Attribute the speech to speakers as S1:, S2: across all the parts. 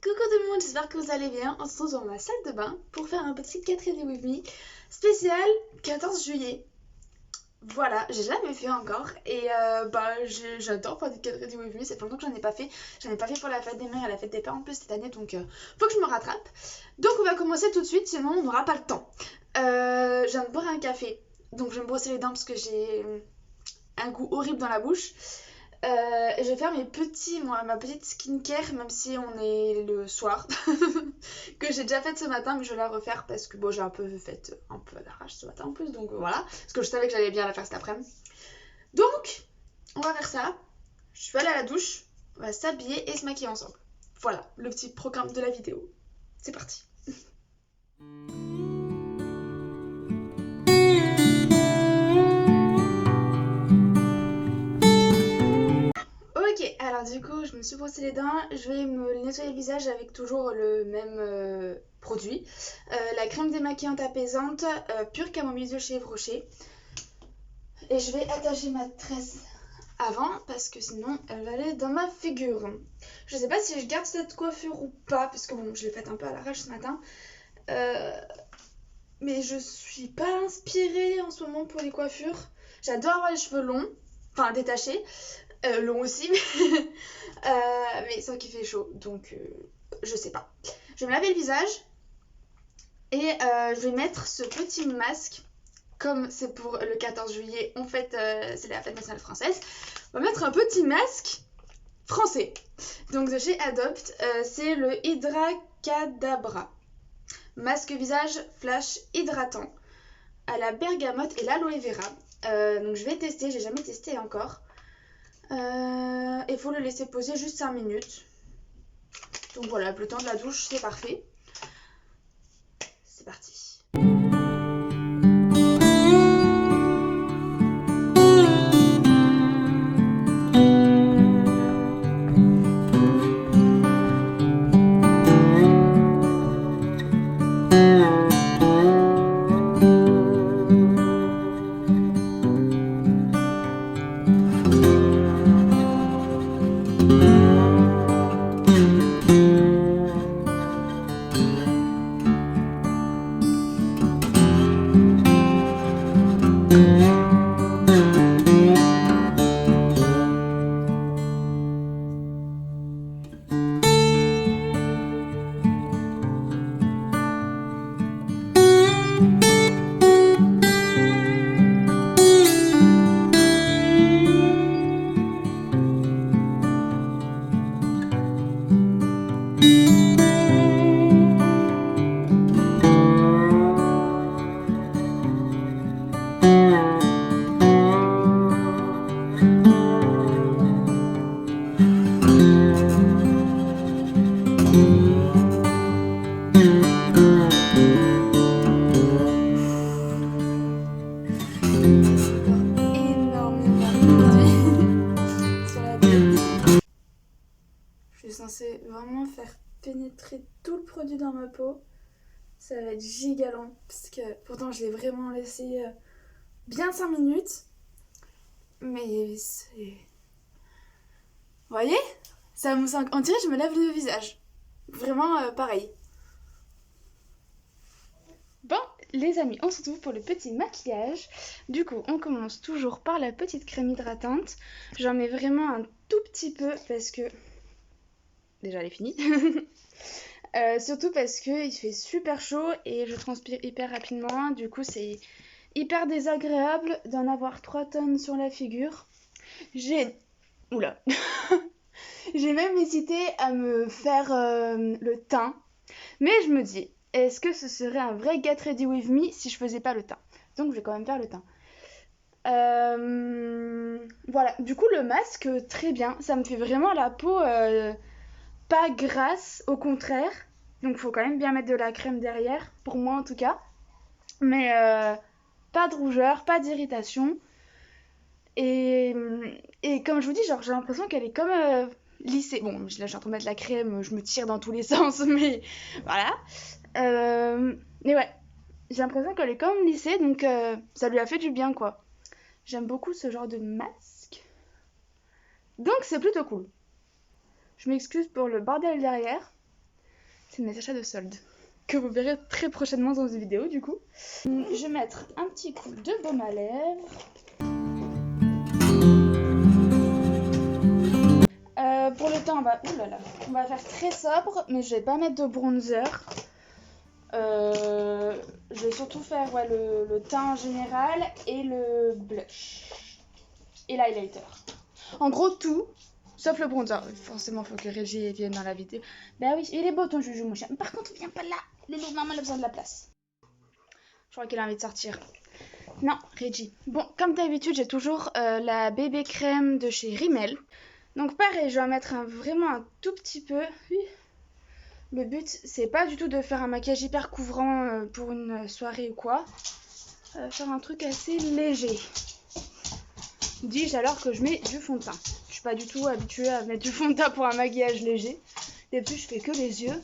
S1: Coucou tout le monde, j'espère que vous allez bien. On se retrouve dans ma salle de bain pour faire un petit Get Ready With Me spécial 14 juillet. Voilà, j'ai jamais fait encore et j'adore faire du Get Ready With Me, c'est longtemps que j'en ai pas fait. J'en ai pas fait pour la fête des mères et la fête des pères en plus cette année, donc faut que je me rattrape. Donc on va commencer tout de suite, sinon on n'aura pas le temps. Je viens de boire un café, donc je vais me brosser les dents parce que j'ai un goût horrible dans la bouche. Je vais faire ma petite skincare, même si on est le soir, que j'ai déjà faite ce matin, mais je vais la refaire parce que bon, j'ai un peu faite un peu à l'arrache ce matin en plus, donc voilà, parce que je savais que j'allais bien la faire cet après-midi. Donc, on va faire ça. Je vais aller à la douche, on va s'habiller et se maquiller ensemble. Voilà, le petit programme de la vidéo. C'est parti. Ok, alors du coup, je me suis brossé les dents. Je vais me nettoyer le visage avec toujours le même produit. La crème démaquillante apaisante, pure camomille de chez Yves Rocher. Et je vais attacher ma tresse avant parce que sinon elle va aller dans ma figure. Je sais pas si je garde cette coiffure ou pas parce que bon, je l'ai faite un peu à l'arrache ce matin. Mais je suis pas inspirée en ce moment pour les coiffures. J'adore avoir les cheveux longs, enfin détachés. Long aussi, mais sans qu'il fait chaud, donc je sais pas. Je vais me laver le visage et je vais mettre ce petit masque, comme c'est pour le 14 juillet, c'est la fête nationale française. On va mettre un petit masque français, donc de chez Adopt, c'est le Hydracadabra. Masque visage flash hydratant à la bergamote et l'aloe vera. Donc je vais tester, j'ai jamais testé encore. Il faut le laisser poser juste 5 minutes. Donc voilà, le temps de la douche, c'est parfait. C'est parti. C'est vraiment faire pénétrer tout le produit dans ma peau. Ça va être giga long parce que pourtant je l'ai vraiment laissé bien 5 minutes, mais c'est... Vous voyez, on dirait que je me lave le visage, vraiment pareil. Bon les amis, on se retrouve pour le petit maquillage. Du coup on commence toujours par la petite crème hydratante. J'en mets vraiment un tout petit peu parce que déjà elle est finie. Surtout parce qu'il fait super chaud et je transpire hyper rapidement. Du coup c'est hyper désagréable d'en avoir 3 tonnes sur la figure. Oula. J'ai même hésité à me faire le teint. Mais je me dis, est-ce que ce serait un vrai Get Ready With Me si je faisais pas le teint? Donc je vais quand même faire le teint. Voilà, du coup le masque, très bien. Ça me fait vraiment la peau... pas grasse, au contraire. Donc faut quand même bien mettre de la crème derrière, pour moi en tout cas. Mais pas de rougeur, pas d'irritation. Et comme je vous dis, genre j'ai l'impression qu'elle est comme lissée. Bon, là je suis en train de mettre la crème, je me tire dans tous les sens, mais voilà. Mais ouais, j'ai l'impression qu'elle est comme lissée, donc ça lui a fait du bien quoi. J'aime beaucoup ce genre de masque. Donc c'est plutôt cool. Je m'excuse pour le bordel derrière. C'est mes achats de solde que vous verrez très prochainement dans une vidéo du coup. Je vais mettre un petit coup de baume à lèvres. Pour le teint, on va faire très sobre, mais je vais pas mettre de bronzer. Je vais surtout faire le teint en général et le blush et l'highlighter. En gros tout, sauf le bronzer. Forcément, faut que Régie vienne dans la vidéo. Bah oui, il est beau ton joujou mon chien. Par contre, viens pas là. Le loup, maman a besoin de la place. Je crois qu'elle a envie de sortir. Non, Régie. Bon, comme d'habitude, j'ai toujours la bébé crème de chez Rimmel. Donc pareil, je vais en mettre vraiment un tout petit peu. Le but, c'est pas du tout de faire un maquillage hyper couvrant pour une soirée ou quoi. Faire un truc assez léger. Dis-je alors que je mets du fond de teint. Je suis pas du tout habituée à mettre du fond de teint pour un maquillage léger. D'habitude, je fais que les yeux.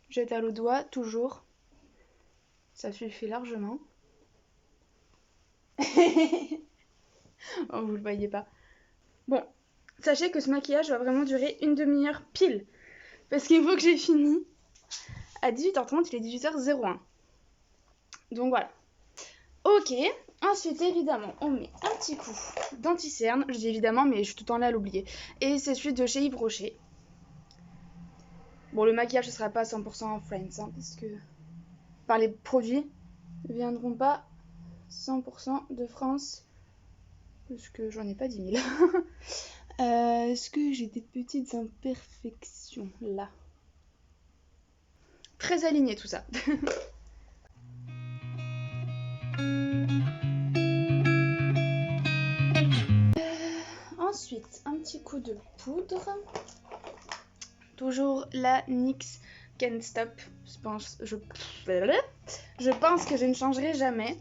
S1: J'étale au doigt, toujours. Ça suffit largement. Oh, vous le voyez pas. Bon, sachez que ce maquillage va vraiment durer une demi-heure pile. Parce qu'il faut que j'ai fini. À 18h30, il est 18h01. Donc voilà. Ok, ensuite évidemment, on met un petit coup d'anti-cerne. Je dis évidemment, mais je suis tout le temps là à l'oublier. Et c'est celui de chez Yves Rocher. Bon, le maquillage ne sera pas 100% Friends, hein, parce que... Enfin, les produits ne viendront pas 100% de France. Parce que j'en ai pas 10 000. Est-ce que j'ai des petites imperfections là? Très aligné tout ça. Ensuite, un petit coup de poudre. Toujours la NYX Can't Stop. Je pense que je ne changerai jamais.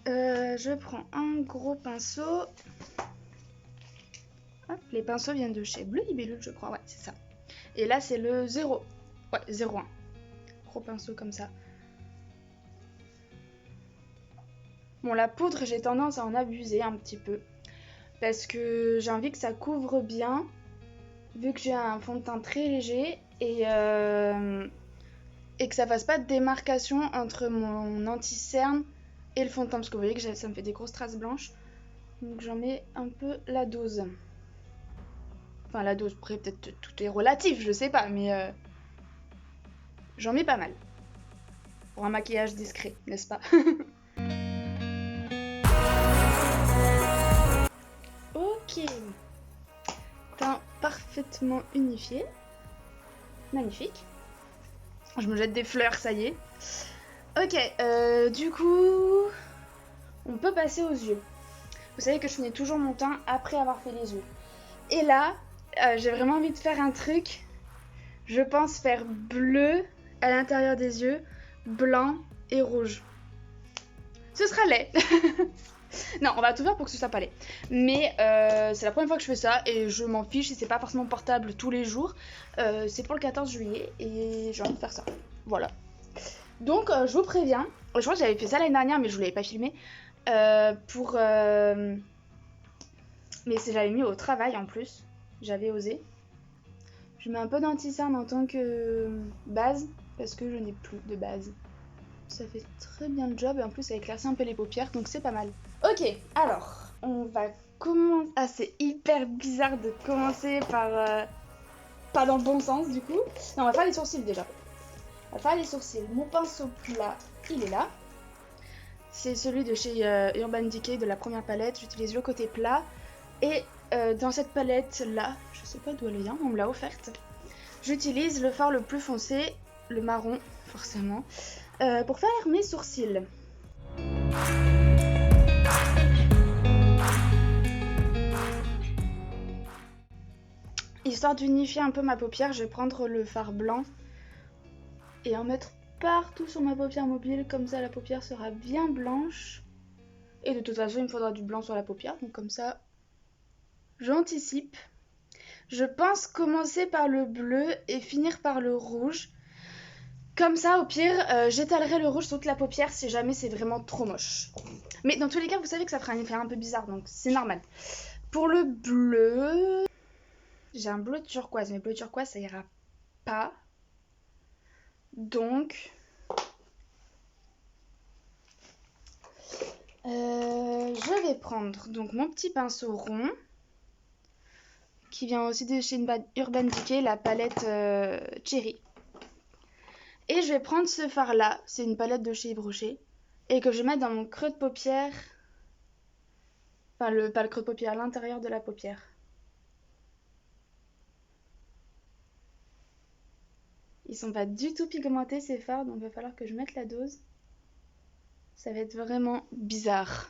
S1: Je prends un gros pinceau. Hop, les pinceaux viennent de chez Bleu Libellule, je crois. Ouais, c'est ça. Et là, c'est le 0. Ouais, 01. Gros pinceau comme ça. Bon, la poudre, j'ai tendance à en abuser un petit peu. Parce que j'ai envie que ça couvre bien. Vu que j'ai un fond de teint très léger. Et que ça fasse pas de démarcation entre mon anti-cerne et le fond de teint. Parce que vous voyez que ça me fait des grosses traces blanches. Donc j'en mets un peu la dose. Enfin la dose, après peut-être tout est relatif, je sais pas. Mais j'en mets pas mal. Pour un maquillage discret, n'est-ce pas? Ok. Teint parfaitement unifié. Magnifique. Je me jette des fleurs, ça y est. Ok, du coup, on peut passer aux yeux. Vous savez que je finis toujours mon teint après avoir fait les yeux. Et là, j'ai vraiment envie de faire un truc. Je pense faire bleu à l'intérieur des yeux, blanc et rouge. Ce sera laid. Non, on va tout faire pour que ce soit pas laid. Mais c'est la première fois que je fais ça et je m'en fiche et c'est pas forcément portable tous les jours. C'est pour le 14 juillet et j'ai envie de faire ça. Voilà. Donc je vous préviens. Je crois que j'avais fait ça l'année dernière mais je vous l'avais pas filmé. Mais j'avais mis au travail en plus. J'avais osé. Je mets un peu d'anti-cerne en tant que base parce que je n'ai plus de base. Ça fait très bien le job et en plus ça éclaircit un peu les paupières donc c'est pas mal. Ok, alors on va commencer... Ah, c'est hyper bizarre de commencer par... pas dans le bon sens du coup. Non, on va faire les sourcils déjà. On va faire les sourcils. Mon pinceau plat, il est là. C'est celui de chez Urban Decay de la première palette. J'utilise le côté plat. Et dans cette palette là, je sais pas d'où elle vient, on me l'a offerte. J'utilise le fard le plus foncé, le marron forcément, pour faire mes sourcils. Histoire d'unifier un peu ma paupière, je vais prendre le fard blanc et en mettre partout sur ma paupière mobile, comme ça la paupière sera bien blanche. Et de toute façon il me faudra du blanc sur la paupière, donc comme ça j'anticipe. Je pense commencer par le bleu et finir par le rouge. Comme ça, au pire, j'étalerai le rouge sur toute la paupière si jamais c'est vraiment trop moche. Mais dans tous les cas, vous savez que ça fera un effet un peu bizarre, donc c'est normal. Pour le bleu, j'ai un bleu turquoise, mais bleu turquoise ça ira pas. Donc, je vais prendre donc mon petit pinceau rond, qui vient aussi de chez Urban Decay, la palette Cherry. Et je vais prendre ce fard là, c'est une palette de chez Yves Rocher, et que je vais mettre dans mon creux de paupière, enfin pas le creux de paupière, l'intérieur de la paupière. Ils sont pas du tout pigmentés ces fards, donc il va falloir que je mette la dose. Ça va être vraiment bizarre.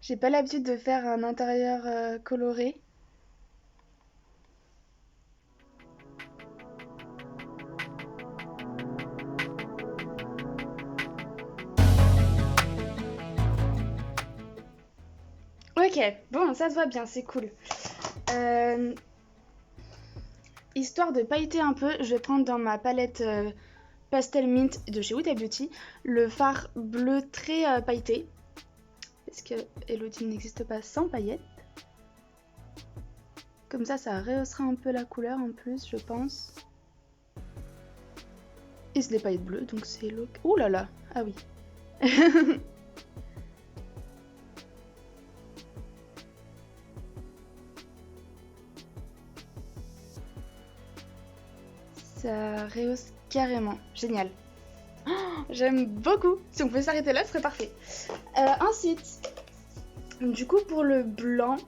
S1: J'ai pas l'habitude de faire un intérieur coloré. Ok, bon, ça se voit bien, c'est cool. Histoire de pailleter un peu, je vais prendre dans ma palette Pastel Mint de chez Huda Beauty le fard bleu très pailleté. Parce que Elodie n'existe pas sans paillettes. Comme ça rehaussera un peu la couleur en plus, je pense. Et c'est des paillettes bleues, donc c'est l'eau. Ouh là là, ah oui. Ça rehausse carrément. Génial. Oh, j'aime beaucoup. Si on pouvait s'arrêter là, ce serait parfait. Ensuite, du coup, pour le blanc,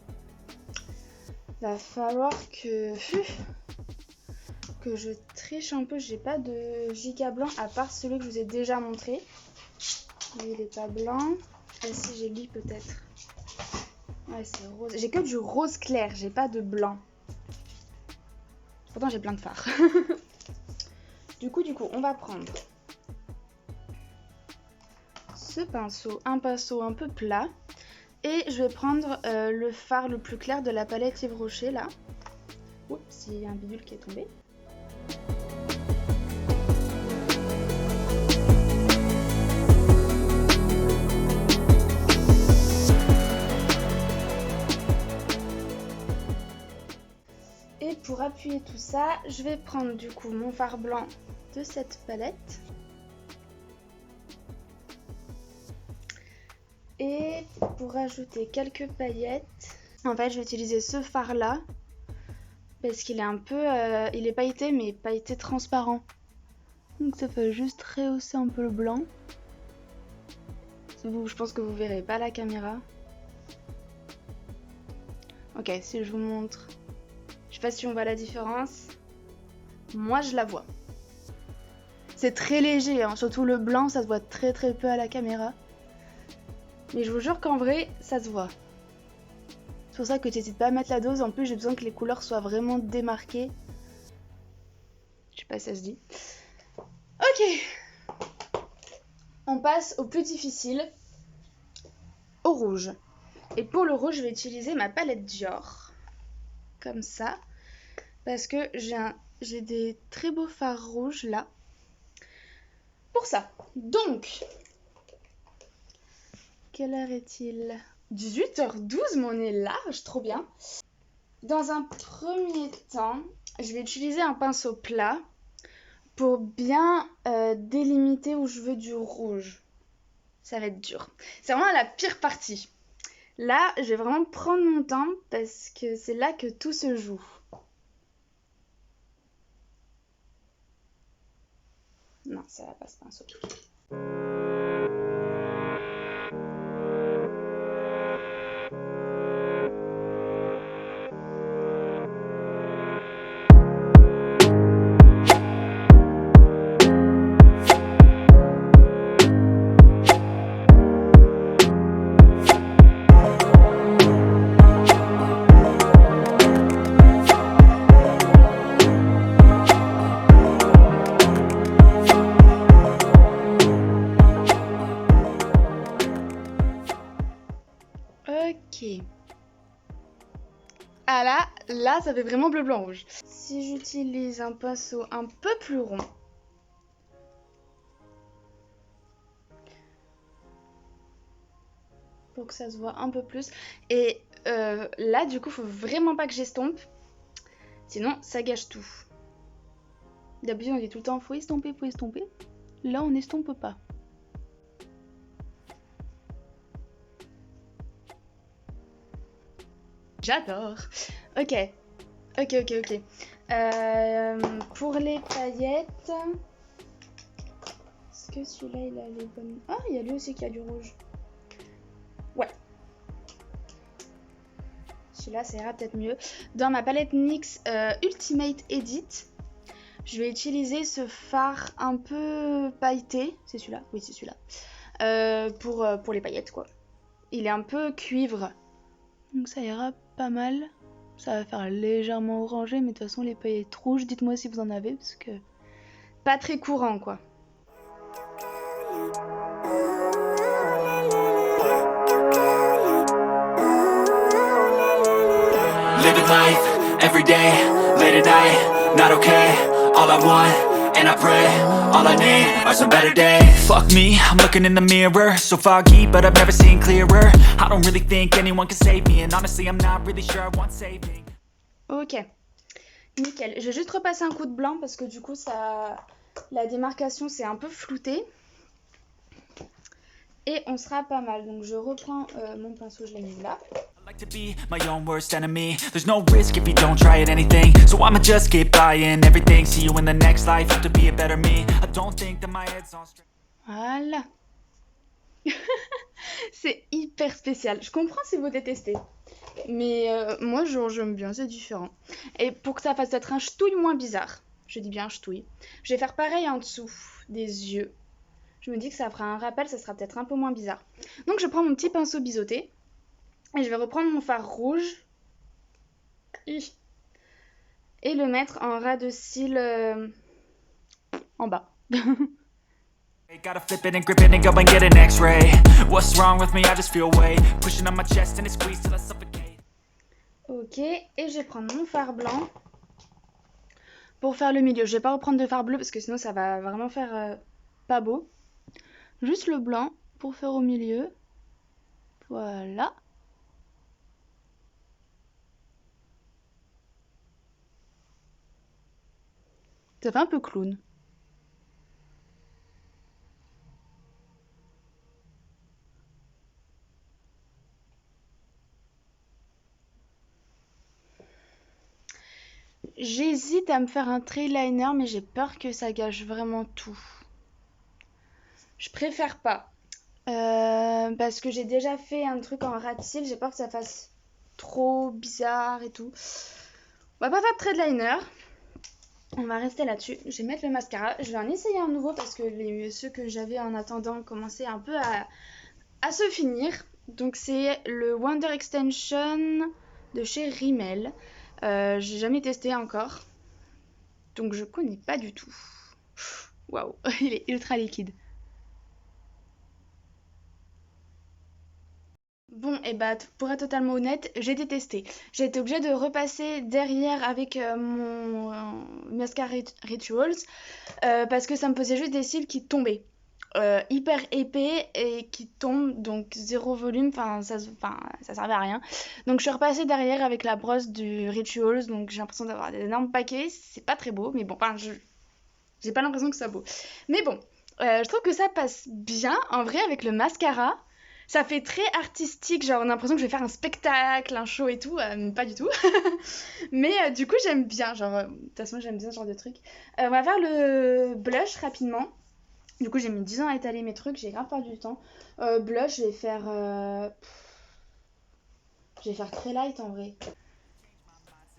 S1: va falloir que je triche un peu. J'ai pas de giga blanc à part celui que je vous ai déjà montré. Lui, il est pas blanc. Ah si, j'ai lui peut-être. Ouais, c'est rose. J'ai que du rose clair, j'ai pas de blanc. Pourtant, j'ai plein de fards. Du coup, on va prendre ce pinceau, un pinceau un peu plat. Et je vais prendre le fard le plus clair de la palette Yves Rocher, là. Oups, il y a un bidule qui est tombé. Et pour appuyer tout ça, je vais prendre du coup mon fard blanc de cette palette. Et pour ajouter quelques paillettes, en fait je vais utiliser ce fard là. Parce qu'il est un peu... il est pailleté mais pailleté transparent. Donc ça fait juste rehausser un peu le blanc. Je pense que vous verrez pas la caméra. Ok, si je vous montre... Je sais pas si on voit la différence. Moi je la vois. C'est très léger, hein. Surtout le blanc, ça se voit très très peu à la caméra. Mais je vous jure qu'en vrai, ça se voit. C'est pour ça que tu n'hésites pas à mettre la dose. En plus, j'ai besoin que les couleurs soient vraiment démarquées. Je sais pas si ça se dit. Ok. On passe au plus difficile. Au rouge. Et pour le rouge, je vais utiliser ma palette Dior. Comme ça. Parce que j'ai des très beaux fards rouges là. Pour ça. Donc, quelle heure est-il ? 18h12, mais on est large, trop bien. Dans un premier temps, je vais utiliser un pinceau plat pour bien délimiter où je veux du rouge. Ça va être dur. C'est vraiment la pire partie. Là, je vais vraiment prendre mon temps parce que c'est là que tout se joue. Non, ça va pas ce pinceau. Ok. Ah là, ça fait vraiment bleu, blanc, rouge. Si j'utilise un pinceau un peu plus rond, pour que ça se voit un peu plus. Et là, du coup, faut vraiment pas que j'estompe. Sinon, ça gâche tout. D'habitude, on dit tout le temps, faut estomper, faut estomper. Là, on estompe pas. J'adore. Ok. Pour les paillettes... Est-ce que celui-là, il a les bonnes... Ah, il y a lui aussi qui a du rouge. Ouais. Celui-là, ça ira peut-être mieux. Dans ma palette NYX Ultimate Edit, je vais utiliser ce fard un peu pailleté. C'est celui-là? Oui, c'est celui-là. Pour les paillettes, quoi. Il est un peu cuivre. Donc ça ira pas mal. Ça va faire légèrement orangé, mais de toute façon, les paillettes rouges, dites-moi si vous en avez, parce que pas très courant, quoi.
S2: Living life, every day, late at night, not okay. All I want, and I pray, all I need are some better days. Fuck me, I'm looking in the mirror, so foggy, but I've never seen clearer. I don't really think anyone can save me, and honestly I'm not really sure I want saving.
S1: Ok, nickel. Je vais juste repasser un coup de blanc parce que du coup la démarcation c'est un peu flouté. Et on sera pas mal. Donc je reprends mon pinceau, je l'ai mis là.
S2: I like to be my own worst enemy. There's no risk if you don't try at anything. So I'ma just keep buying everything. See you in the next life, have to be a better me. I don't think that my head's on straight.
S1: Voilà. C'est hyper spécial. Je comprends si vous détestez. Mais moi j'aime bien, c'est différent. Et pour que ça fasse être un ch'touille moins bizarre, je dis bien ch'touille, je vais faire pareil en dessous des yeux. Je me dis que ça fera un rappel, ça sera peut-être un peu moins bizarre. Donc je prends mon petit pinceau biseauté. Et je vais reprendre mon fard rouge. Et le mettre en ras de cils en bas.
S2: Gotta flip it and grip it and go and get an x-ray. What's wrong with me? I just feel weight pushing on my chest and it squeezes till I suffocate.
S1: Ok, et je vais prendre mon fard blanc pour faire le milieu. Je vais pas reprendre de fard bleu parce que sinon ça va vraiment faire pas beau. Juste le blanc pour faire au milieu. Voilà. Ça fait un peu clown. J'hésite à me faire un trait liner, mais j'ai peur que ça gâche vraiment tout. Je préfère pas. Parce que j'ai déjà fait un truc en ras de cils, j'ai peur que ça fasse trop bizarre et tout. On va pas faire de trait de liner. On va rester là-dessus. Je vais mettre le mascara. Je vais en essayer un nouveau parce que ceux que j'avais en attendant commençaient un peu à se finir. Donc c'est le Wonder Extension de chez Rimmel. J'ai jamais testé encore. Donc je connais pas du tout. Waouh, il est ultra liquide. Bon, et bah, pour être totalement honnête, j'ai détesté. J'ai été obligée de repasser derrière avec mon mascara Rituals parce que ça me faisait juste des cils qui tombaient. Hyper épais et qui tombent, donc zéro volume, enfin ça servait à rien. Donc je suis repassée derrière avec la brosse du Rituals, donc j'ai l'impression d'avoir des énormes paquets. C'est pas très beau, mais bon, j'ai pas l'impression que ça beau. Mais bon, je trouve que ça passe bien en vrai avec le mascara. Ça fait très artistique, genre on a l'impression que je vais faire un spectacle, un show et tout, pas du tout. Mais du coup j'aime bien, genre de toute façon j'aime bien ce genre de truc. On va faire le blush rapidement. Du coup j'ai mis 10 ans à étaler mes trucs, j'ai grave perdu du temps. Blush je vais faire très light en vrai.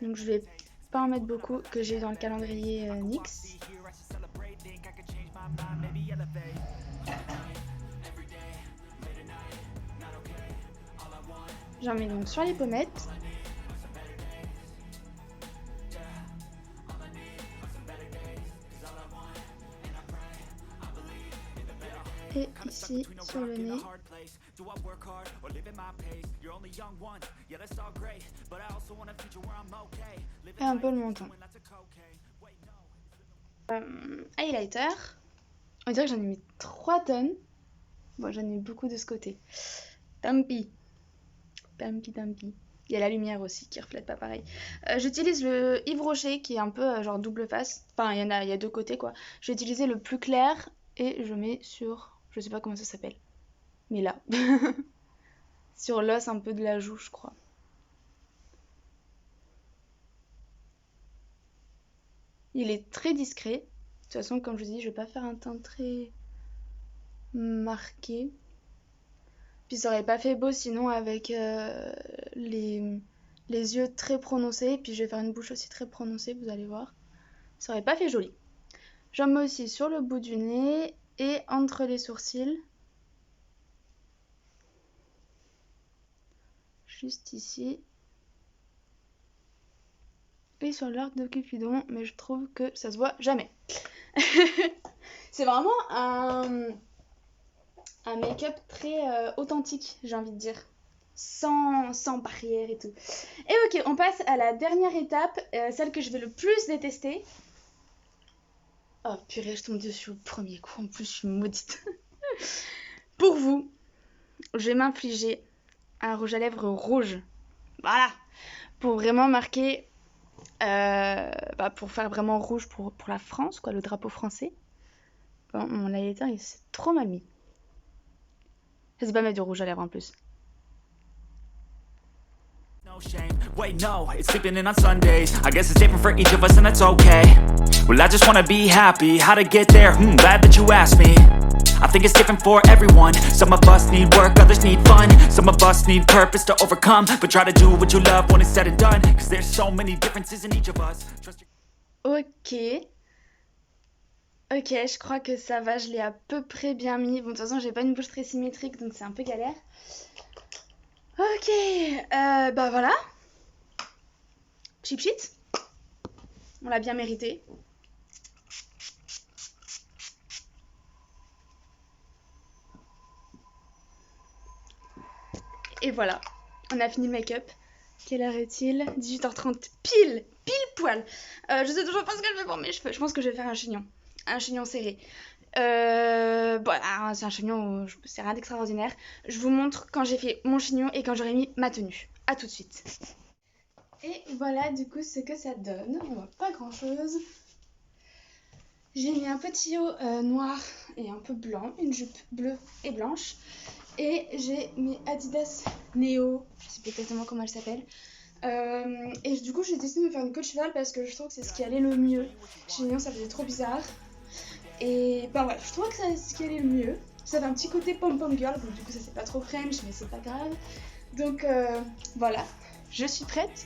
S1: Donc je vais pas en mettre beaucoup que j'ai dans le calendrier NYX. J'en mets donc sur les pommettes. Et ici sur le nez. Et un peu le menton. Highlighter. On dirait que j'en ai mis 3 tonnes. Bon, j'en ai beaucoup de ce côté. Tant pis. Tant pis. Il y a la lumière aussi qui reflète pas pareil. J'utilise le Yves Rocher qui est un peu genre double face. Enfin, il y a deux côtés quoi. J'ai utilisé le plus clair et je mets sur... Je sais pas comment ça s'appelle. Mais là. Sur l'os un peu de la joue, je crois. Il est très discret. De toute façon, comme je vous dis, je vais pas faire un teint très marqué. Puis ça aurait pas fait beau sinon avec les yeux très prononcés. Puis je vais faire une bouche aussi très prononcée, vous allez voir. Ça aurait pas fait joli. J'en mets aussi sur le bout du nez et entre les sourcils. Juste ici. Et sur l'arc de Cupidon, mais je trouve que ça se voit jamais. C'est vraiment un make-up très authentique, j'ai envie de dire. Sans barrière et tout. Et ok, on passe à la dernière étape, celle que je vais le plus détester. Oh purée, je tombe dessus au premier coup, en plus je suis maudite. Pour vous, je vais m'infliger un rouge à lèvres rouge. Voilà. Pour vraiment marquer... pour faire vraiment rouge pour la France, quoi, le drapeau français. Bon, mon highlighter, il s'est trop mal mis. Je sais pas mettre du rouge à lèvres en plus.
S2: No shame, wait no, it's sleeping in on Sundays. I guess it's different for each of us and that's okay. Well I just wanna be happy, how to get there, glad that you asked me. I think it's different for everyone. Some of us need work, others need fun. Some of us need purpose to overcome. But try to do what you love when it's said and done. Cause there's so many differences in each of us.
S1: Ok. Ok, je crois que ça va, je l'ai à peu près bien mis. Bon, de toute façon, j'ai pas une bouche très symétrique, donc c'est un peu galère. Ok, bah voilà. Cheap sheet. On l'a bien mérité. Et voilà, on a fini le make-up. Quelle heure est-il? 18h30, pile poil. Je sais toujours pas ce que je vais pour mes cheveux. Je pense que je vais faire un chignon serré. Voilà, c'est un chignon, c'est rien d'extraordinaire. Je vous montre quand j'ai fait mon chignon et quand j'aurai mis ma tenue. A tout de suite. Et voilà du coup ce que ça donne. On voit pas grand chose. J'ai mis un petit haut noir et un peu blanc, une jupe bleue et blanche. Et j'ai mes Adidas Neo, je sais pas exactement comment elle s'appelle. Et du coup j'ai décidé de me faire une queue de cheval parce que je trouve que c'est ce qui allait le mieux. Sinon ça faisait trop bizarre. Et ben voilà, je trouve que c'est ce qui allait le mieux. Ça fait un petit côté pom-pom girl, donc du coup ça c'est pas trop French mais c'est pas grave. Donc voilà, je suis prête.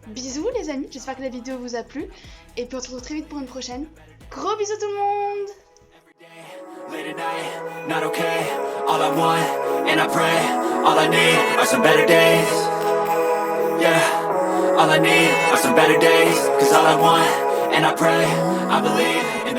S1: Bisous les amis, j'espère que la vidéo vous a plu. Et puis on se retrouve très vite pour une prochaine. Gros bisous tout le monde!
S2: Late at night, not okay. All I want, and I pray, all I need are some better days. Yeah, all I need are some better days. Cause all I want, and I pray, I believe in the